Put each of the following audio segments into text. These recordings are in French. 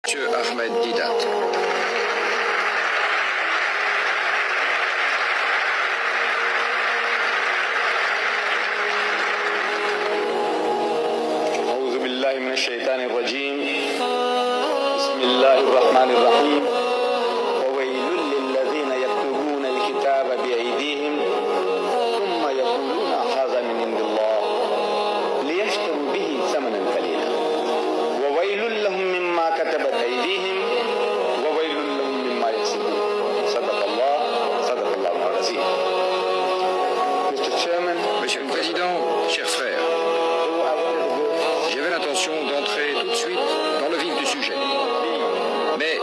Monsieur Ahmed Didat. أعوذ بالله من الشيطان الرجيم. بسم الله الرحمن الرحيم. وويل للذين يكتبون الكتاب بأيديهم ثم يقولون هذا من عند الله ليشتروا به ثمنا قليلا وويل لهم مما كتبت أيديهم وويل لهم مما يكسبون. صدق الله العظيم. Mr. Chairman, Monsieur le Président, chers frères, j'avais l'intention d'entrer tout de suite dans le vif du sujet. Mais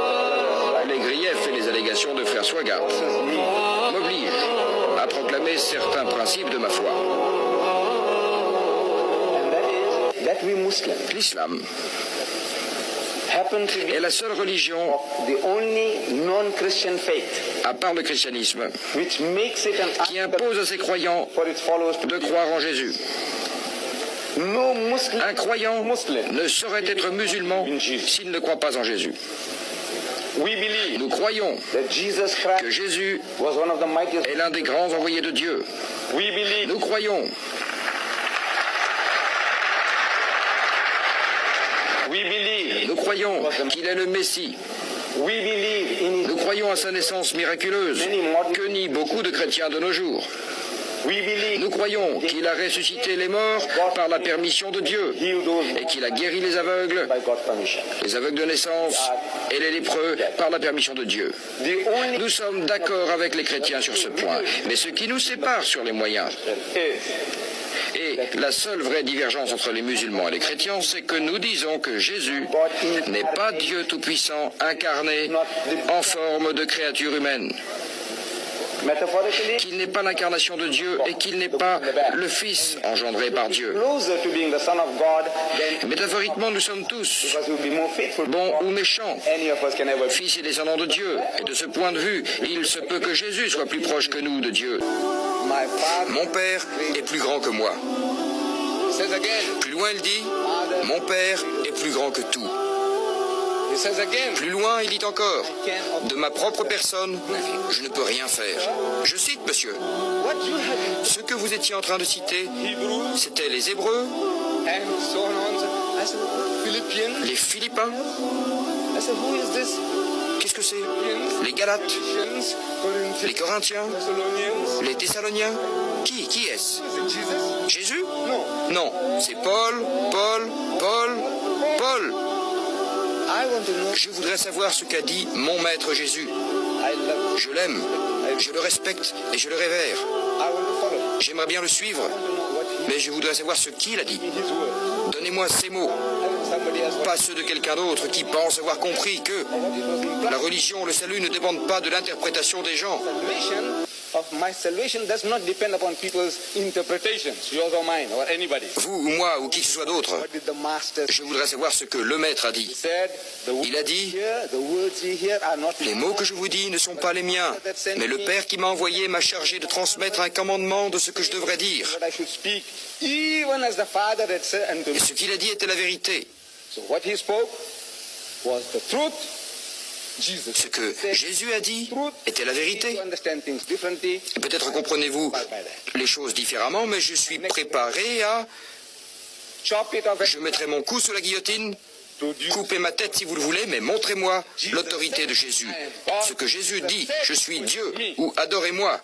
les griefs et les allégations de frère Swagart m'obligent à proclamer certains principes de ma foi. that we Muslims L'islam happen to be est la seule religion, the only non-Christian faith à part le christianisme, which makes it an qui impose à ses croyants for its followers to de croire en Jésus. no Muslim Un croyant ne saurait être musulman s'il ne croit pas en Jésus. we believe Nous croyons that Jesus que Christ Jésus was one of the mightiest. est l'un des grands envoyés de Dieu. We believe Nous croyons qu'il est le Messie. we believe in Nous croyons à sa naissance miraculeuse, que nient beaucoup de chrétiens de nos jours. we believe Nous croyons qu'il a ressuscité les morts par la permission de Dieu healed those et qu'il a guéri les aveugles by God's permission. de naissance et les lépreux par la permission de Dieu. The only Nous sommes d'accord avec les chrétiens sur ce point, mais ce qui nous sépare sur les moyens et la seule vraie divergence entre les musulmans et les chrétiens, c'est que nous disons que Jésus n'est pas Dieu Tout-Puissant incarné en forme de créature humaine, metaphorically qu'il n'est pas l'incarnation de Dieu et qu'il n'est pas le Fils engendré par Dieu. closer to being the Son of God than Métaphoriquement, nous sommes tous because we will be more faithful bons ou méchants, any of us can ever be. fils et descendants de Dieu. Et de ce point de vue, il se peut que Jésus soit plus proche que nous de Dieu. My father Mon Père est plus grand que moi. says again, Plus loin, il dit, mon Père est plus grand que tout. he says again, Plus loin, il dit encore, de ma propre personne, je ne peux rien faire. Je cite, monsieur, what you have ce que vous étiez en train de citer, in Hebrews c'était les Hébreux, and so on. I said, Philippians. les Philippiens. I said, who is this? Qu'est-ce que c'est? Les Galates, Philippians, Corinthians, les Corinthiens, Thessalonians. les Thessaloniens. Qui est-ce? Is it Jesus? Jésus? No. Non, c'est Paul. I want to know. Je voudrais savoir ce qu'a dit mon maître Jésus. I love. Je l'aime, je le respecte et je le révère. I want to follow. J'aimerais bien le suivre, I want to know what mais je voudrais savoir ce qu'il a dit. in His word. Donnez-moi ces mots, Somebody else. pas ceux de quelqu'un d'autre qui pense avoir compris que What it was implied. la religion, le salut ne dépendent pas de l'interprétation des gens. Salvation of my salvation does not depend upon people's interpretations, yours or mine or anybody. Vous ou moi ou qui que ce soit d'autre, What did the master say? je voudrais savoir ce que le maître a He dit. said, Il a dit, the words ye hear are not les mots que je vous dis ne sont pas les miens, mais le Père qui m'a envoyé m'a chargé de transmettre un commandement de ce que je devrais dire. what I should speak, even as the Father had said unto me. Et ce qu'il a dit était la vérité. So what he spoke was the truth. Jesus Ce que Jésus a dit était la vérité. You understand things differently. Peut-être comprenez-vous les choses différemment, mais je suis préparé à... Chop it off. Je mettrai mon cou sous la guillotine, Produce. coupez ma tête si vous le voulez, mais montrez-moi l'autorité de Jésus. Ce que Jésus dit, je suis Dieu, ou adorez-moi.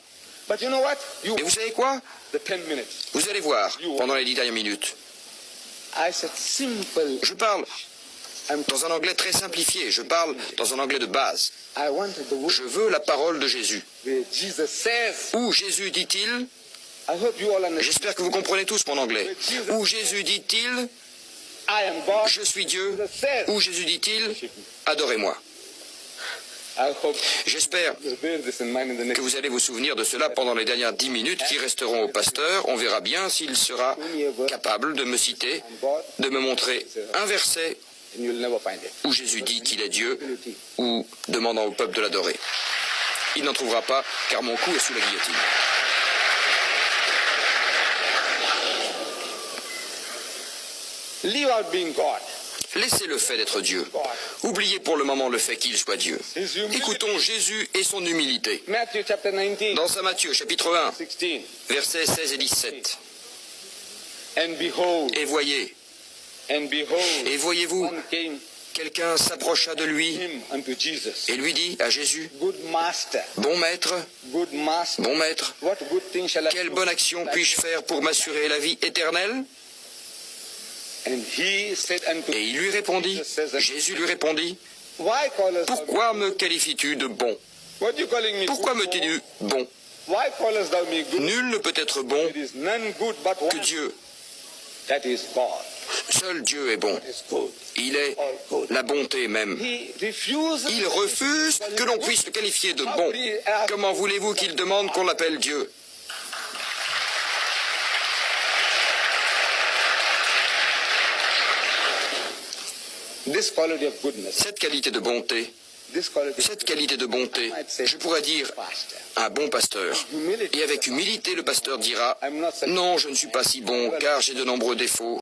But you know what? You Mais vous savez quoi? the 10 minutes. Vous allez voir pendant les 10 dernières minutes. I said simple. Je parle dans un anglais très simplifié, je parle dans un anglais de base. I wanted the word Je veux la parole de Jésus. where Jesus says. Où Jésus dit-il, I hope you all understand. j'espère que vous comprenez tous mon anglais, où Jésus dit-il, I am God. je suis Dieu, Jesus says. où Jésus dit-il, adorez-moi. I hope J'espère you'll bear this in mind in the que next. vous allez vous souvenir de cela pendant les dernières 10 minutes qui resteront au pasteur. On verra bien s'il sera capable de me citer, de me montrer un verset And you'll never find it. où Jésus dit qu'il est Dieu ou demandant au peuple de l'adorer. Il n'en trouvera pas car mon cou est sous la guillotine. Leave out being God. Laissez le fait d'être Dieu. Oubliez pour le moment le fait qu'il soit Dieu. Écoutons Jésus et son humilité. Matthew chapter 19, Dans Saint Matthieu, chapitre 1, 16. versets 16 et 17. And behold, Et voyez, et voyez-vous, one came quelqu'un s'approcha de lui him unto Jesus. et lui dit à Jésus, Good master, bon maître, good master, bon maître, what good thing shall I quelle do bonne action puis-je faire pour m'assurer la vie éternelle? And he said unto Et il lui répondit, Jésus lui répondit, Why callest thou pourquoi me qualifies-tu de bon? What you calling me Pourquoi me good dis-tu bon? for? Why callest thou me good? Nul ne peut être bon There is none good but que one. Dieu. That is God. Seul Dieu est bon. Is good. Il est la bonté même. He refuses. Il refuse que l'on puisse le qualifier de bon. Comment voulez-vous qu'il demande qu'on l'appelle Dieu? This quality of goodness. Cette qualité de bonté, This quality. cette qualité de bonté, je pourrais dire un bon pasteur. Et avec humilité, le pasteur dira, non, je ne suis pas si bon, car j'ai de nombreux défauts.